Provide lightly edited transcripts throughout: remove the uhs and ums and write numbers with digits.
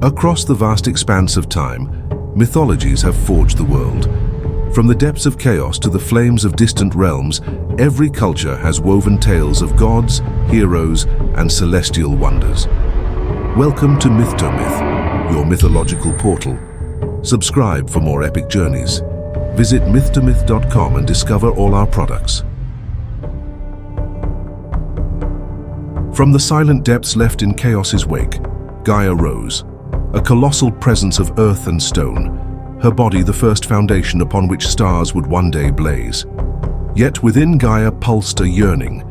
Across the vast expanse of time, mythologies have forged the world. From the depths of chaos to the flames of distant realms, every culture has woven tales of gods, heroes, and celestial wonders. Welcome to Myth to Myth, your mythological portal. Subscribe for more epic journeys. Visit mythtomyth.com and discover all our products. From the silent depths left in chaos's wake, Gaia rose, a colossal presence of earth and stone, her body the first foundation upon which stars would one day blaze. Yet within Gaia pulsed a yearning,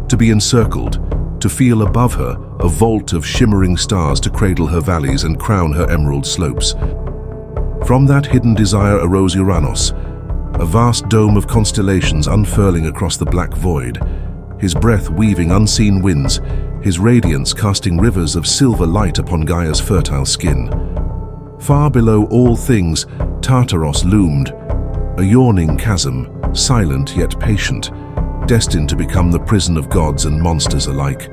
to be encircled, to feel above her a vault of shimmering stars to cradle her valleys and crown her emerald slopes. From that hidden desire arose Uranos, a vast dome of constellations unfurling across the black void, his breath weaving unseen winds, his radiance casting rivers of silver light upon Gaia's fertile skin. Far below all things, Tartaros loomed, a yawning chasm, silent yet patient, destined to become the prison of gods and monsters alike.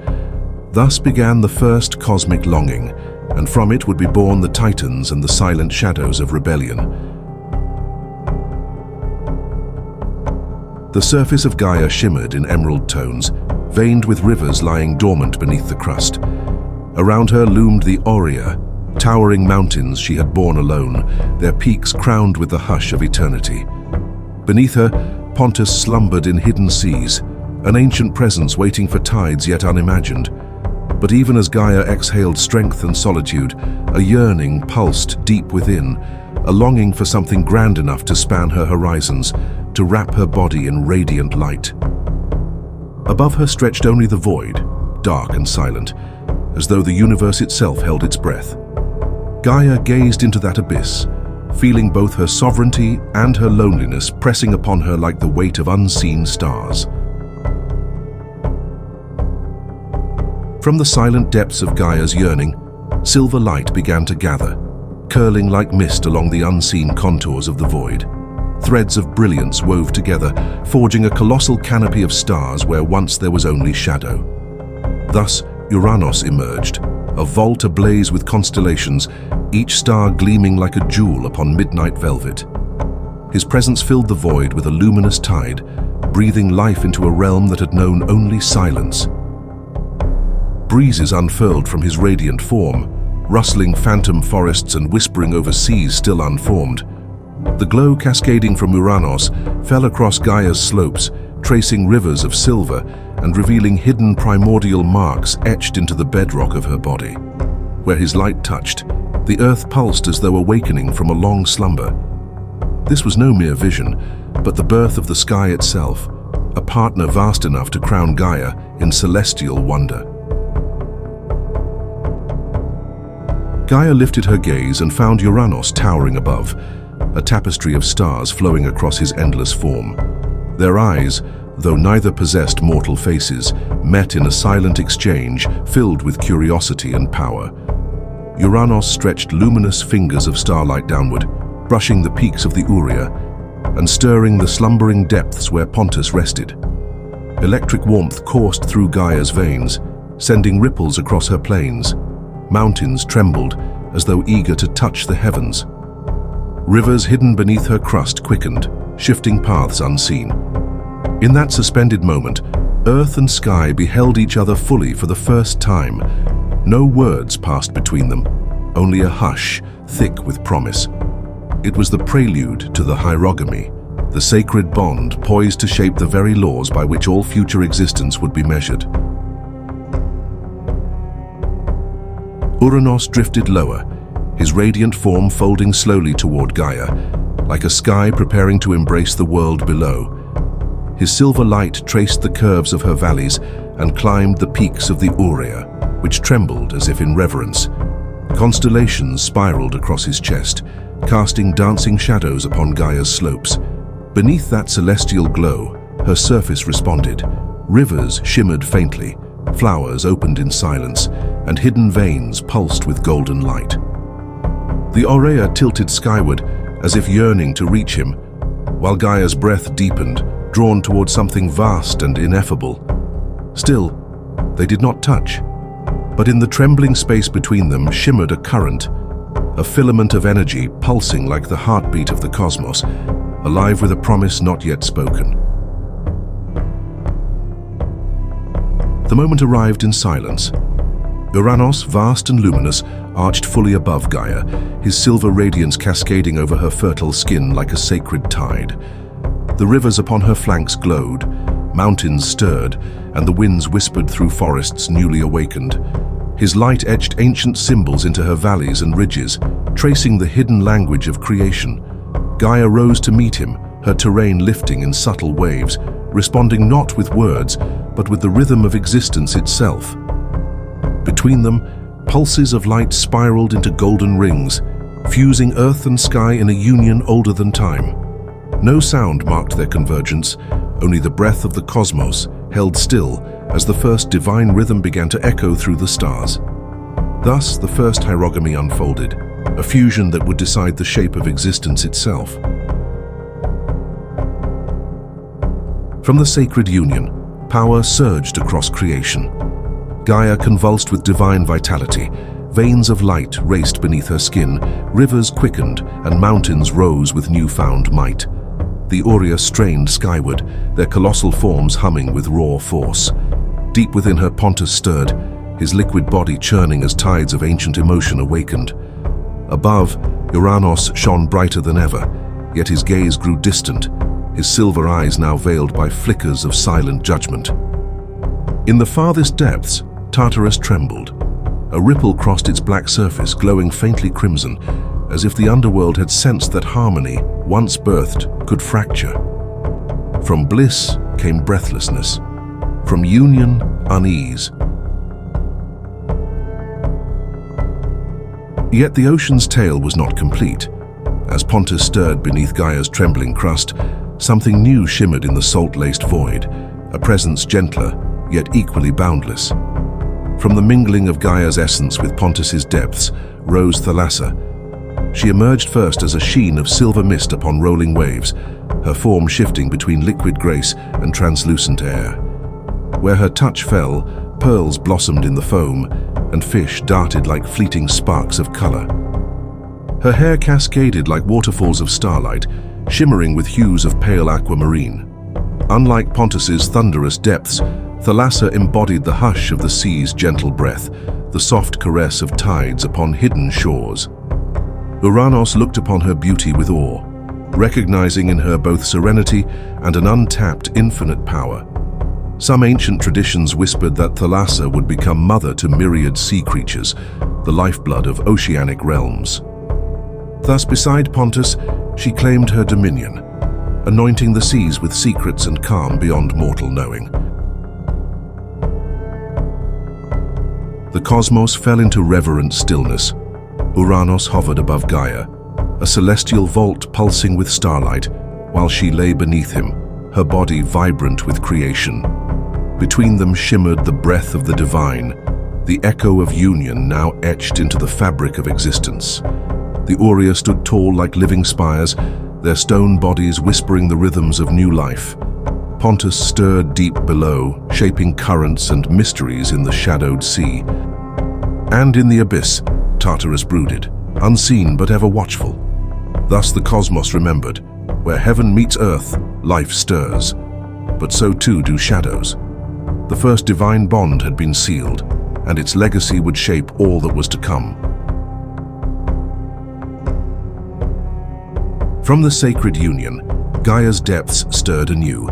Thus began the first cosmic longing, and from it would be born the Titans and the silent shadows of rebellion. The surface of Gaia shimmered in emerald tones, veined with rivers lying dormant beneath the crust. Around her loomed the Aurea, towering mountains she had borne alone, their peaks crowned with the hush of eternity. Beneath her, Brontes slumbered in hidden seas, an ancient presence waiting for tides yet unimagined. But even as Gaia exhaled strength and solitude, a yearning pulsed deep within, a longing for something grand enough to span her horizons, to wrap her body in radiant light. Above her stretched only the void, dark and silent, as though the universe itself held its breath. Gaia gazed into that abyss, feeling both her sovereignty and her loneliness pressing upon her like the weight of unseen stars. From the silent depths of Gaia's yearning, silver light began to gather, curling like mist along the unseen contours of the void. Threads of brilliance wove together, forging a colossal canopy of stars where once there was only shadow. Thus, Uranos emerged, a vault ablaze with constellations, each star gleaming like a jewel upon midnight velvet. His presence filled the void with a luminous tide, breathing life into a realm that had known only silence. Breezes unfurled from his radiant form, rustling phantom forests and whispering over seas still unformed. The glow cascading from Uranos fell across Gaia's slopes, tracing rivers of silver and revealing hidden primordial marks etched into the bedrock of her body. Where his light touched, the earth pulsed as though awakening from a long slumber. This was no mere vision, but the birth of the sky itself, a partner vast enough to crown Gaia in celestial wonder. Gaia lifted her gaze and found Uranos towering above, a tapestry of stars flowing across his endless form. Their eyes, though neither possessed mortal faces, met in a silent exchange filled with curiosity and power. Uranos stretched luminous fingers of starlight downward, brushing the peaks of the Aurea and stirring the slumbering depths where Brontes rested. Electric warmth coursed through Gaia's veins, sending ripples across her plains. Mountains trembled as though eager to touch the heavens. Rivers hidden beneath her crust quickened, shifting paths unseen. In that suspended moment, earth and sky beheld each other fully for the first time. No words passed between them, only a hush, thick with promise. It was the prelude to the Hierogamy, the sacred bond poised to shape the very laws by which all future existence would be measured. Uranos drifted lower, his radiant form folding slowly toward Gaia, like a sky preparing to embrace the world below. His silver light traced the curves of her valleys and climbed the peaks of the Aurea, which trembled as if in reverence. Constellations spiraled across his chest, casting dancing shadows upon Gaia's slopes. Beneath that celestial glow, her surface responded. Rivers shimmered faintly, flowers opened in silence, and hidden veins pulsed with golden light. The Aurea tilted skyward, as if yearning to reach him, while Gaia's breath deepened, drawn toward something vast and ineffable. Still, they did not touch, but in the trembling space between them shimmered a current, a filament of energy pulsing like the heartbeat of the cosmos, alive with a promise not yet spoken. The moment arrived in silence. Uranos, vast and luminous, arched fully above Gaia, his silver radiance cascading over her fertile skin like a sacred tide. The rivers upon her flanks glowed, mountains stirred, and the winds whispered through forests newly awakened. His light etched ancient symbols into her valleys and ridges, tracing the hidden language of creation. Gaia rose to meet him, her terrain lifting in subtle waves, responding not with words, but with the rhythm of existence itself. Between them, pulses of light spiraled into golden rings, fusing earth and sky in a union older than time. No sound marked their convergence, only the breath of the cosmos held still as the first divine rhythm began to echo through the stars. Thus, the first Hierogamy unfolded, a fusion that would decide the shape of existence itself. From the sacred union, power surged across creation. Gaia convulsed with divine vitality. Veins of light raced beneath her skin, rivers quickened, and mountains rose with newfound might. The Aurea strained skyward, their colossal forms humming with raw force. Deep within her, Pontus stirred, his liquid body churning as tides of ancient emotion awakened. Above, Uranos shone brighter than ever, yet his gaze grew distant, his silver eyes now veiled by flickers of silent judgment. In the farthest depths, Tartarus trembled. A ripple crossed its black surface, glowing faintly crimson, as if the underworld had sensed that harmony, once birthed, could fracture. From bliss came breathlessness. From union, unease. Yet the ocean's tale was not complete. As Pontus stirred beneath Gaia's trembling crust, something new shimmered in the salt-laced void, a presence gentler, yet equally boundless. From the mingling of Gaia's essence with Pontus's depths rose Thalassa. She emerged first as a sheen of silver mist upon rolling waves, her form shifting between liquid grace and translucent air. Where her touch fell, pearls blossomed in the foam, and fish darted like fleeting sparks of color. Her hair cascaded like waterfalls of starlight, shimmering with hues of pale aquamarine. Unlike Pontus's thunderous depths, Thalassa embodied the hush of the sea's gentle breath, the soft caress of tides upon hidden shores. Uranos looked upon her beauty with awe, recognizing in her both serenity and an untapped infinite power. Some ancient traditions whispered that Thalassa would become mother to myriad sea creatures, the lifeblood of oceanic realms. Thus, beside Pontus, she claimed her dominion, anointing the seas with secrets and calm beyond mortal knowing. The cosmos fell into reverent stillness. Uranos hovered above Gaia, a celestial vault pulsing with starlight, while she lay beneath him, her body vibrant with creation. Between them shimmered the breath of the divine, the echo of union now etched into the fabric of existence. The Aurea stood tall like living spires, their stone bodies whispering the rhythms of new life. Pontus stirred deep below, shaping currents and mysteries in the shadowed sea. And in the abyss, Tartarus brooded, unseen but ever watchful. Thus the cosmos remembered, where heaven meets earth, life stirs. But so too do shadows. The first divine bond had been sealed, and its legacy would shape all that was to come. From the sacred union, Gaia's depths stirred anew.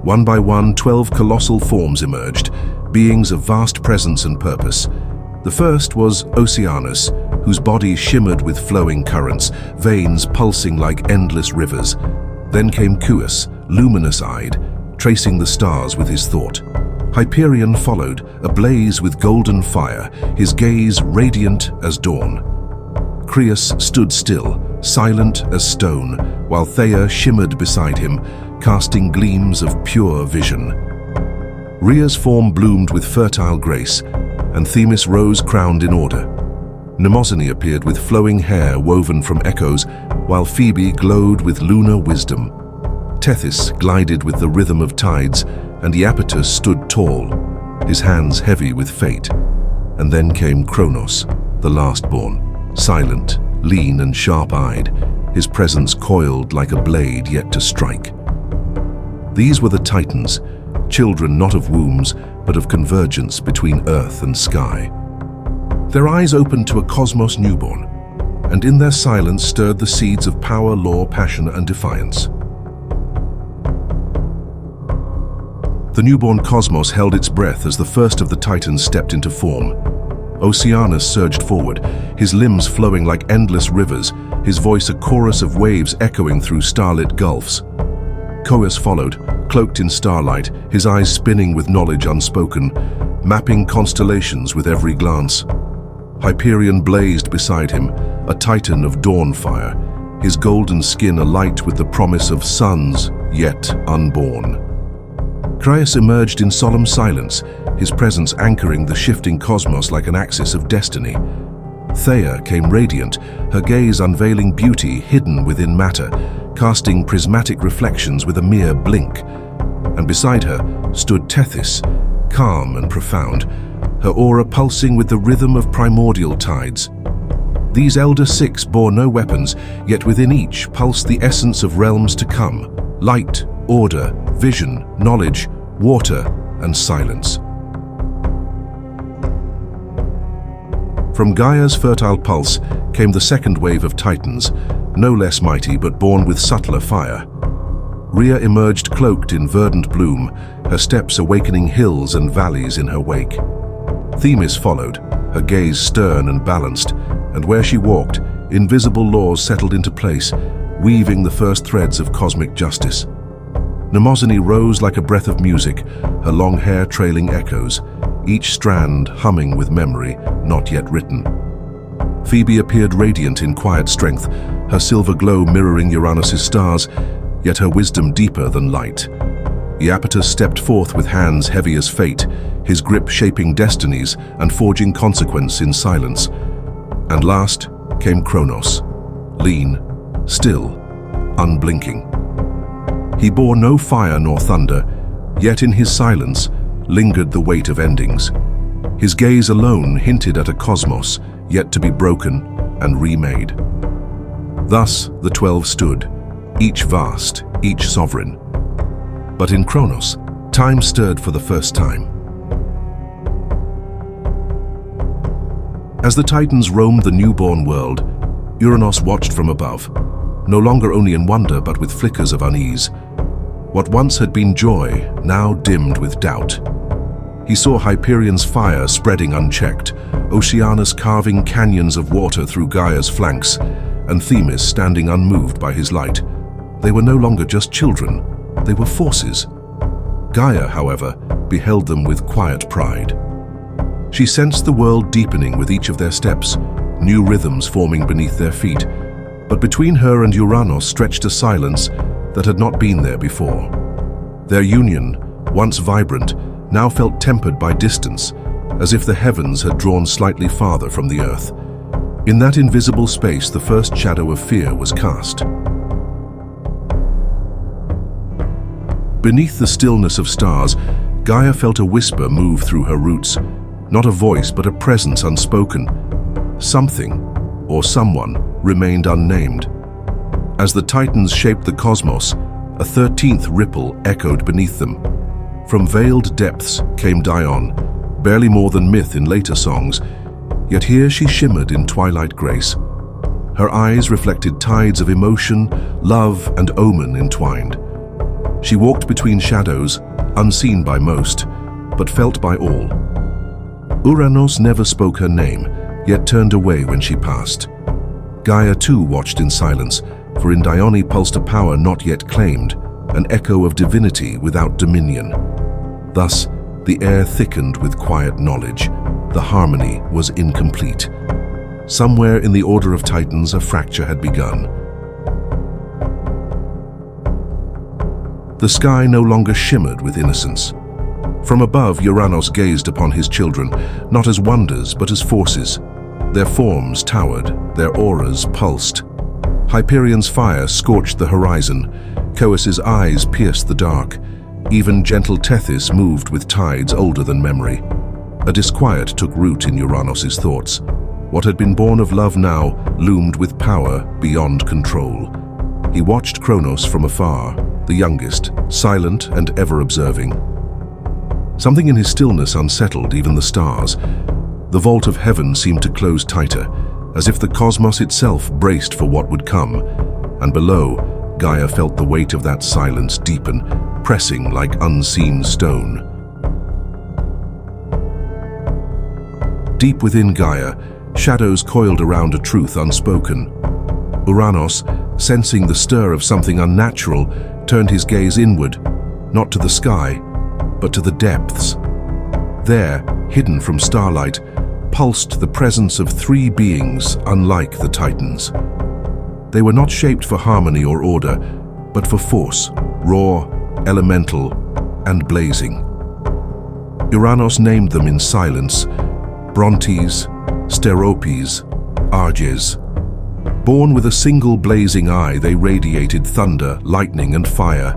One by one, 12 colossal forms emerged, beings of vast presence and purpose. The first was Oceanus, whose body shimmered with flowing currents, veins pulsing like endless rivers. Then came Cottus, luminous-eyed, tracing the stars with his thought. Hyperion followed, ablaze with golden fire, his gaze radiant as dawn. Creus stood still, silent as stone, while Theia shimmered beside him, casting gleams of pure vision. Rhea's form bloomed with fertile grace, and Themis rose crowned in order. Mnemosyne appeared with flowing hair woven from echoes, while Phoebe glowed with lunar wisdom. Tethys glided with the rhythm of tides, and Iapetus stood tall, his hands heavy with fate. And then came Kronos, the lastborn, silent, lean and sharp-eyed, his presence coiled like a blade yet to strike. These were the Titans, children not of wombs, but of convergence between earth and sky. Their eyes opened to a cosmos newborn, and in their silence stirred the seeds of power, law, passion, and defiance. The newborn cosmos held its breath as the first of the Titans stepped into form. Uranus surged forward, his limbs flowing like endless rivers, his voice a chorus of waves echoing through starlit gulfs. Cottus followed, cloaked in starlight, his eyes spinning with knowledge unspoken, mapping constellations with every glance. Hyperion blazed beside him, a titan of dawn fire, his golden skin alight with the promise of sons yet unborn. Briareus emerged in solemn silence, his presence anchoring the shifting cosmos like an axis of destiny. Gaia came radiant, her gaze unveiling beauty hidden within matter, casting prismatic reflections with a mere blink. And beside her stood Tethys, calm and profound, her aura pulsing with the rhythm of primordial tides. These elder six bore no weapons, yet within each pulsed the essence of realms to come: light, order, vision, knowledge, water, and silence. From Gaia's fertile pulse came the second wave of Titans, no less mighty but born with subtler fire. Rhea emerged cloaked in verdant bloom, her steps awakening hills and valleys in her wake. Themis followed, her gaze stern and balanced, and where she walked, invisible laws settled into place, weaving the first threads of cosmic justice. Mnemosyne rose like a breath of music, her long hair trailing echoes, each strand humming with memory not yet written. Phoebe appeared radiant in quiet strength, her silver glow mirroring Uranus' stars, yet her wisdom deeper than light. Iapetus stepped forth with hands heavy as fate, his grip shaping destinies and forging consequence in silence. And last came Kronos, lean, still, unblinking. He bore no fire nor thunder, yet in his silence lingered the weight of endings. His gaze alone hinted at a cosmos yet to be broken and remade. Thus the 12 stood, each vast, each sovereign. But in Kronos, time stirred for the first time. As the Titans roamed the newborn world, Uranos watched from above, no longer only in wonder but with flickers of unease. What once had been joy, now dimmed with doubt. He saw Hyperion's fire spreading unchecked, Oceanus carving canyons of water through Gaia's flanks, and Themis standing unmoved by his light. They were no longer just children, they were forces. Gaia, however, beheld them with quiet pride. She sensed the world deepening with each of their steps, new rhythms forming beneath their feet. But between her and Uranos stretched a silence that had not been there before. Their union, once vibrant, now felt tempered by distance, as if the heavens had drawn slightly farther from the earth. In that invisible space, the first shadow of fear was cast. Beneath the stillness of stars, Gaia felt a whisper move through her roots, not a voice but a presence unspoken. Something, or someone, remained unnamed. As the Titans shaped the cosmos, a 13th ripple echoed beneath them. From veiled depths came Dione, barely more than myth in later songs, yet here she shimmered in twilight grace. Her eyes reflected tides of emotion, love, and omen entwined. She walked between shadows, unseen by most, but felt by all. Uranos never spoke her name, yet turned away when she passed. Gaia too watched in silence, for in Dione pulsed a power not yet claimed, an echo of divinity without dominion. Thus, the air thickened with quiet knowledge. The harmony was incomplete. Somewhere in the order of Titans, a fracture had begun. The sky no longer shimmered with innocence. From above, Uranos gazed upon his children, not as wonders, but as forces. Their forms towered, their auras pulsed. Hyperion's fire scorched the horizon. Cottus's eyes pierced the dark. Even gentle Tethys moved with tides older than memory. A disquiet took root in Uranos's thoughts. What had been born of love now loomed with power beyond control. He watched Kronos from afar, the youngest, silent and ever observing. Something in his stillness unsettled even the stars. The vault of heaven seemed to close tighter, as if the cosmos itself braced for what would come. And below, Gaia felt the weight of that silence deepen, pressing like unseen stone. Deep within Gaia, shadows coiled around a truth unspoken. Uranos, sensing the stir of something unnatural, turned his gaze inward, not to the sky, but to the depths. There, hidden from starlight, pulsed the presence of three beings unlike the Titans. They were not shaped for harmony or order, but for force, raw, elemental, and blazing. Uranos named them in silence: Brontes, Steropes, Arges. Born with a single blazing eye, they radiated thunder, lightning, and fire.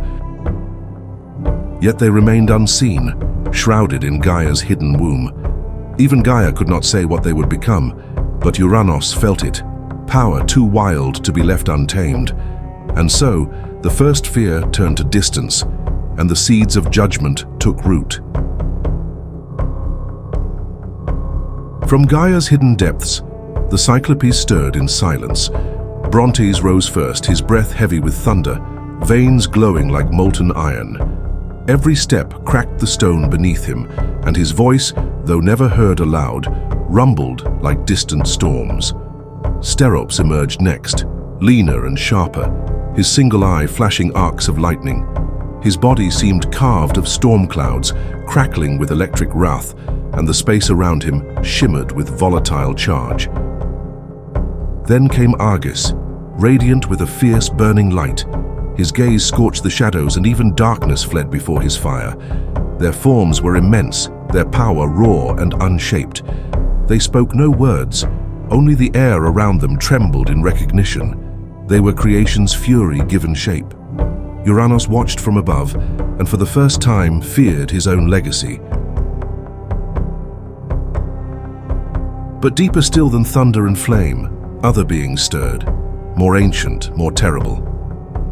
Yet they remained unseen, shrouded in Gaia's hidden womb. Even Gaia could not say what they would become, but Uranos felt it, power too wild to be left untamed. And so, the first fear turned to distance, and the seeds of judgment took root. From Gaia's hidden depths, the Cyclopes stirred in silence. Brontes rose first, his breath heavy with thunder, veins glowing like molten iron. Every step cracked the stone beneath him, and his voice, though never heard aloud, rumbled like distant storms. Steropes emerged next, leaner and sharper, his single eye flashing arcs of lightning. His body seemed carved of storm clouds, crackling with electric wrath, and the space around him shimmered with volatile charge. Then came Arges, radiant with a fierce burning light. His gaze scorched the shadows, and even darkness fled before his fire. Their forms were immense, their power raw and unshaped. They spoke no words, only the air around them trembled in recognition. They were creation's fury given shape. Uranos watched from above, and for the first time feared his own legacy. But deeper still than thunder and flame, other beings stirred, more ancient, more terrible.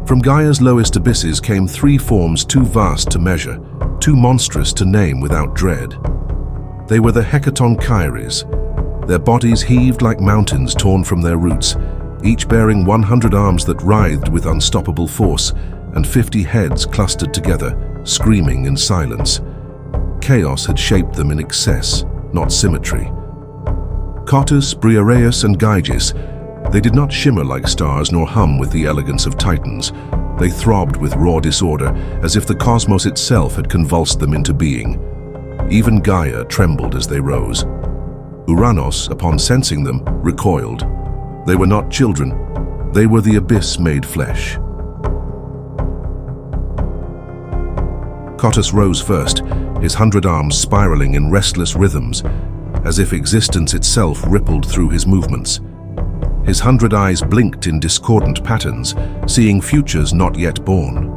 From Gaia's lowest abysses came three forms too vast to measure, too monstrous to name without dread. They were the Hecatoncheires. Their bodies heaved like mountains torn from their roots, each bearing 100 arms that writhed with unstoppable force, and 50 heads clustered together, screaming in silence. Chaos had shaped them in excess, not symmetry. Cottus, Briareus, and Gyges, they did not shimmer like stars nor hum with the elegance of Titans. They throbbed with raw disorder, as if the cosmos itself had convulsed them into being. Even Gaia trembled as they rose. Uranos, upon sensing them, recoiled. They were not children. They were the abyss made flesh. Cottus rose first, his 100 arms spiraling in restless rhythms, as if existence itself rippled through his movements. His 100 eyes blinked in discordant patterns, seeing futures not yet born.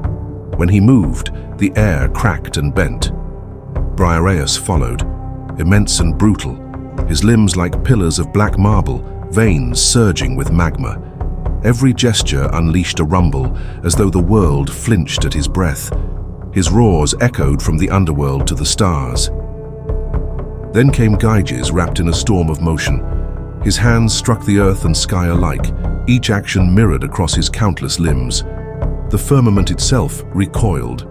When he moved, the air cracked and bent. Briareus followed, immense and brutal, his limbs like pillars of black marble, veins surging with magma. Every gesture unleashed a rumble, as though the world flinched at his breath. His roars echoed from the underworld to the stars. Then came Gyges, wrapped in a storm of motion. His hands struck the earth and sky alike, each action mirrored across his countless limbs. The firmament itself recoiled.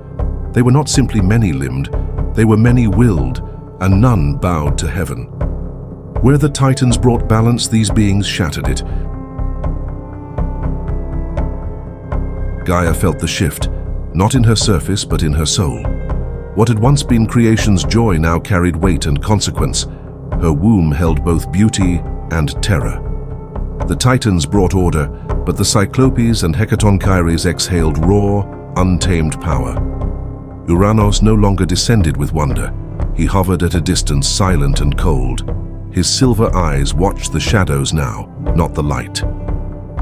They were not simply many-limbed, they were many-willed, and none bowed to heaven. Where the Titans brought balance, these beings shattered it. Gaia felt the shift, not in her surface but in her soul. What had once been creation's joy now carried weight and consequence. Her womb held both beauty and terror. The Titans brought order, but the Cyclopes and Hecatoncheires exhaled raw, untamed power. Uranos no longer descended with wonder. He hovered at a distance, silent and cold. His silver eyes watched the shadows now, not the light.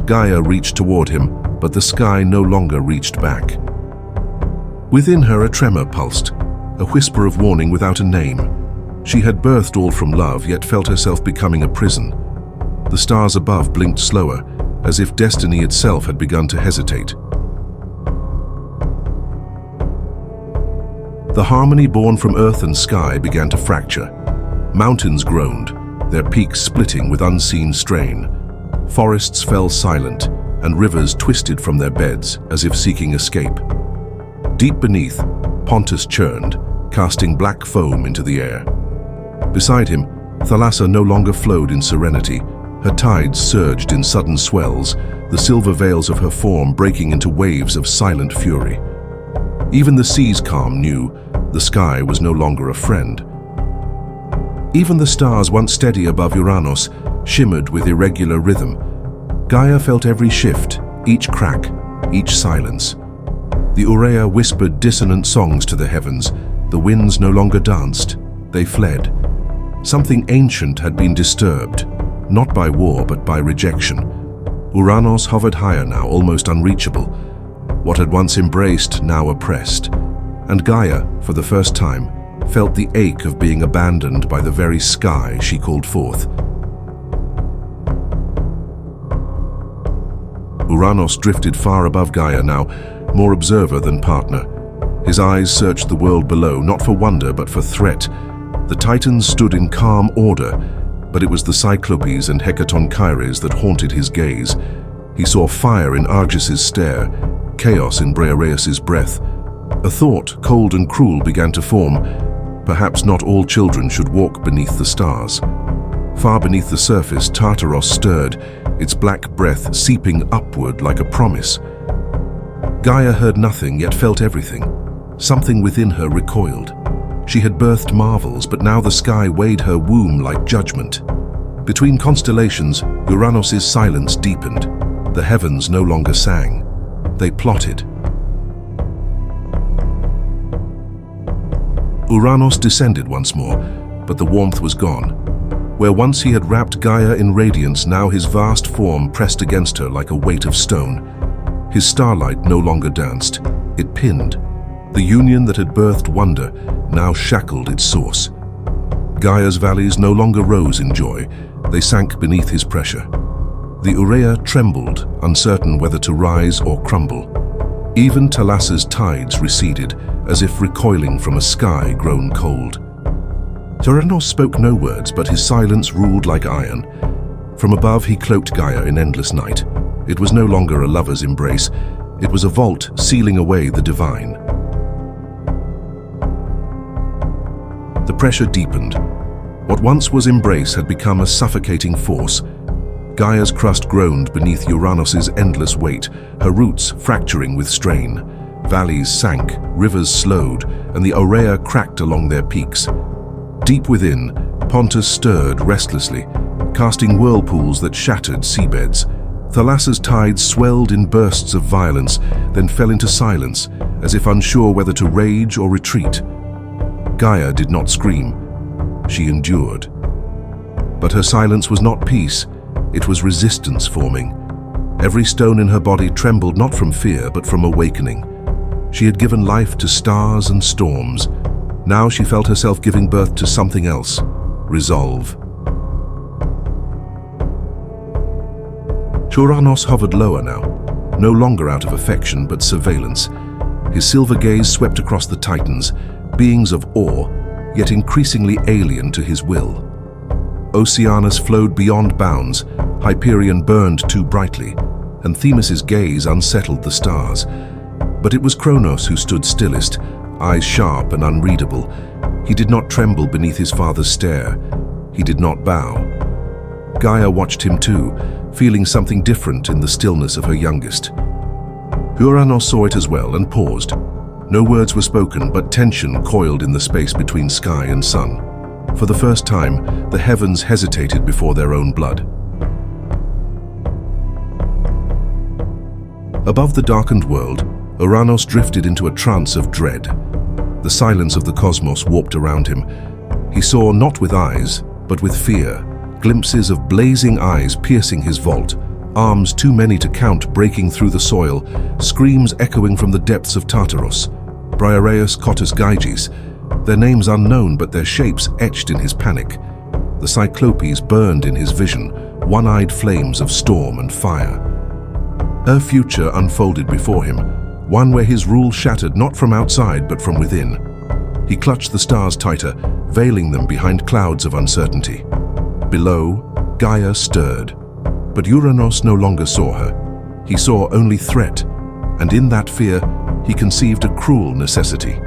Gaia reached toward him, but the sky no longer reached back. Within her a tremor pulsed, a whisper of warning without a name. She had birthed all from love, yet felt herself becoming a prison. The stars above blinked slower, as if destiny itself had begun to hesitate. The harmony born from earth and sky began to fracture. Mountains groaned, their peaks splitting with unseen strain. Forests fell silent, and rivers twisted from their beds as if seeking escape. Deep beneath, Brontes churned, casting black foam into the air. Beside him, Thalassa no longer flowed in serenity. Her tides surged in sudden swells, the silver veils of her form breaking into waves of silent fury. Even the sea's calm knew the sky was no longer a friend. Even the stars once steady above Uranos shimmered with irregular rhythm. Gaia felt every shift, each crack, each silence. The Urea whispered dissonant songs to the heavens. The winds no longer danced, they fled. Something ancient had been disturbed, not by war but by rejection. Uranos hovered higher now, almost unreachable. What had once embraced, now oppressed. And Gaia, for the first time, felt the ache of being abandoned by the very sky she called forth. Uranos drifted far above Gaia now, more observer than partner. His eyes searched the world below, not for wonder but for threat. The Titans stood in calm order, but it was the Cyclopes and Hecatoncheires that haunted his gaze. He saw fire in Arges's stare, chaos in Briareus' breath. A thought, cold and cruel, began to form. Perhaps not all children should walk beneath the stars. Far beneath the surface, Tartaros stirred, its black breath seeping upward like a promise. Gaia heard nothing, yet felt everything. Something within her recoiled. She had birthed marvels, but now the sky weighed her womb like judgment. Between constellations, Uranos' silence deepened. The heavens no longer sang. They plotted. Uranos descended once more, but the warmth was gone. Where once he had wrapped Gaia in radiance, now his vast form pressed against her like a weight of stone. His starlight no longer danced. It pinned. The union that had birthed wonder now shackled its source. Gaia's valleys no longer rose in joy. They sank beneath his pressure. The Urea trembled, uncertain whether to rise or crumble. Even Thalassa's tides receded, as if recoiling from a sky grown cold. Tyranny spoke no words, but his silence ruled like iron. From above he cloaked Gaia in endless night. It was no longer a lover's embrace. It was a vault sealing away the divine. The pressure deepened. What once was embrace had become a suffocating force. Gaia's crust groaned beneath Uranos' endless weight, her roots fracturing with strain. Valleys sank, rivers slowed, and the Aurea cracked along their peaks. Deep within, Brontes stirred restlessly, casting whirlpools that shattered seabeds. Thalassa's tides swelled in bursts of violence, then fell into silence, as if unsure whether to rage or retreat. Gaia did not scream. She endured. But her silence was not peace. It was resistance forming. Every stone in her body trembled not from fear, but from awakening. She had given life to stars and storms. Now she felt herself giving birth to something else. Resolve. Uranos hovered lower now, no longer out of affection but surveillance. His silver gaze swept across the Titans, beings of awe, yet increasingly alien to his will. Oceanus flowed beyond bounds, Hyperion burned too brightly, and Themis' gaze unsettled the stars. But it was Kronos who stood stillest, eyes sharp and unreadable. He did not tremble beneath his father's stare. He did not bow. Gaia watched him too, feeling something different in the stillness of her youngest. Uranos saw it as well and paused. No words were spoken, but tension coiled in the space between sky and sun. For the first time, the heavens hesitated before their own blood. Above the darkened world, Uranos drifted into a trance of dread. The silence of the cosmos warped around him. He saw not with eyes, but with fear, glimpses of blazing eyes piercing his vault, arms too many to count breaking through the soil, screams echoing from the depths of Tartaros. Briareus, Cottus, Gyges, their names unknown but their shapes etched in his panic. The Cyclopes burned in his vision, one-eyed flames of storm and fire. Her future unfolded before him, one where his rule shattered not from outside but from within. He clutched the stars tighter, veiling them behind clouds of uncertainty. Below, Gaia stirred, but Uranos no longer saw her. He saw only threat, and in that fear, he conceived a cruel necessity.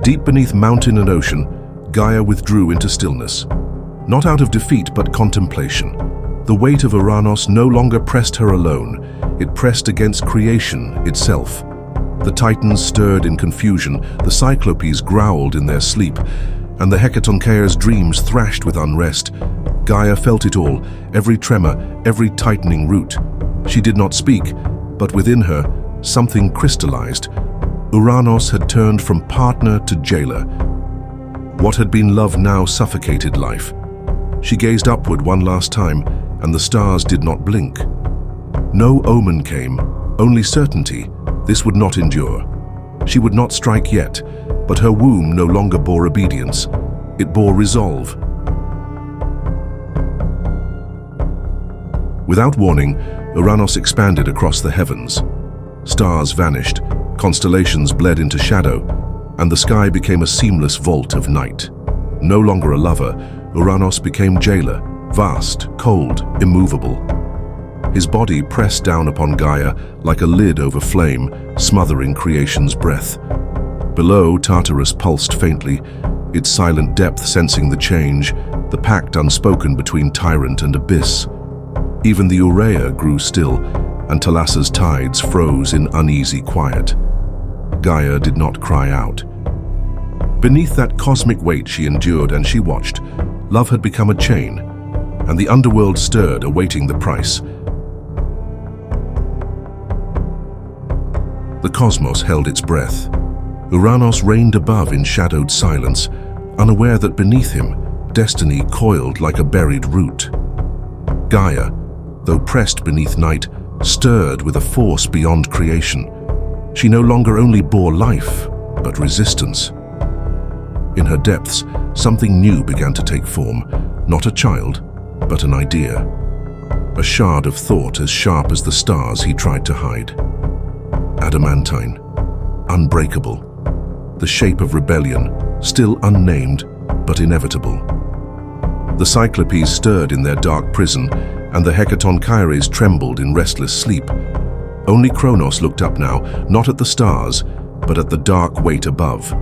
Deep beneath mountain and ocean, Gaia withdrew into stillness. Not out of defeat, but contemplation. The weight of Uranos no longer pressed her alone. It pressed against creation itself. The Titans stirred in confusion, the Cyclopes growled in their sleep, and the Hecatoncheires' dreams thrashed with unrest. Gaia felt it all, every tremor, every tightening root. She did not speak, but within her, something crystallized. Uranos had turned from partner to jailer. What had been love now suffocated life. She gazed upward one last time, and the stars did not blink. No omen came, only certainty. This would not endure. She would not strike yet, but her womb no longer bore obedience. It bore resolve. Without warning, Uranos expanded across the heavens. Stars vanished, constellations bled into shadow, and the sky became a seamless vault of night. No longer a lover, Uranos became jailer, vast, cold, immovable. His body pressed down upon Gaia like a lid over flame, smothering creation's breath. Below, Tartarus pulsed faintly, its silent depth sensing the change, the pact unspoken between tyrant and abyss. Even the Urea grew still, and Thalassa's tides froze in uneasy quiet. Gaia did not cry out. Beneath that cosmic weight she endured and she watched. Love had become a chain, and the underworld stirred, awaiting the price. The cosmos held its breath. Uranos reigned above in shadowed silence, unaware that beneath him, destiny coiled like a buried root. Gaia, though pressed beneath night, stirred with a force beyond creation. She no longer only bore life, but resistance. In her depths, something new began to take form, not a child, but an idea. A shard of thought as sharp as the stars he tried to hide. Adamantine, unbreakable. The shape of rebellion, still unnamed, but inevitable. The Cyclopes stirred in their dark prison, and the Hecatoncheires trembled in restless sleep. Only Kronos looked up now, not at the stars, but at the dark weight above,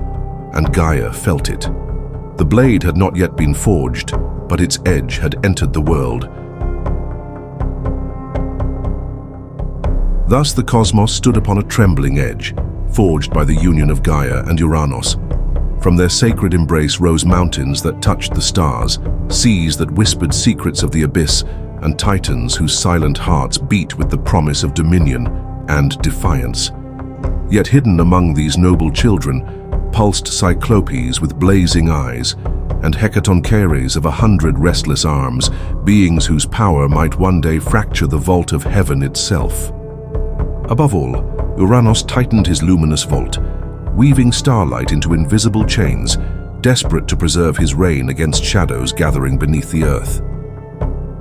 and Gaia felt it. The blade had not yet been forged, but its edge had entered the world. Thus the cosmos stood upon a trembling edge, forged by the union of Gaia and Uranos. From their sacred embrace rose mountains that touched the stars, seas that whispered secrets of the abyss, and titans whose silent hearts beat with the promise of dominion and defiance. Yet hidden among these noble children, pulsed Cyclopes with blazing eyes, and Hecatoncheires of 100 restless arms, beings whose power might one day fracture the vault of heaven itself. Above all, Uranos tightened his luminous vault, weaving starlight into invisible chains, desperate to preserve his reign against shadows gathering beneath the earth.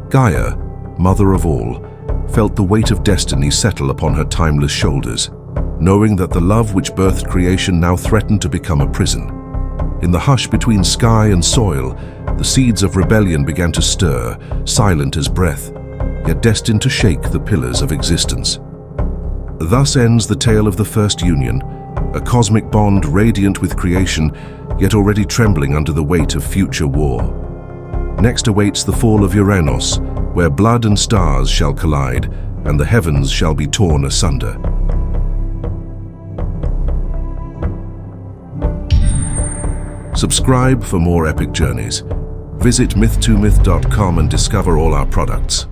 Gaia, mother of all, felt the weight of destiny settle upon her timeless shoulders, knowing that the love which birthed creation now threatened to become a prison. In the hush between sky and soil, the seeds of rebellion began to stir, silent as breath, yet destined to shake the pillars of existence. Thus ends the tale of the first union, a cosmic bond radiant with creation, yet already trembling under the weight of future war. Next awaits the fall of Uranos, where blood and stars shall collide, and the heavens shall be torn asunder. Subscribe for more epic journeys. Visit myth2myth.com and discover all our products.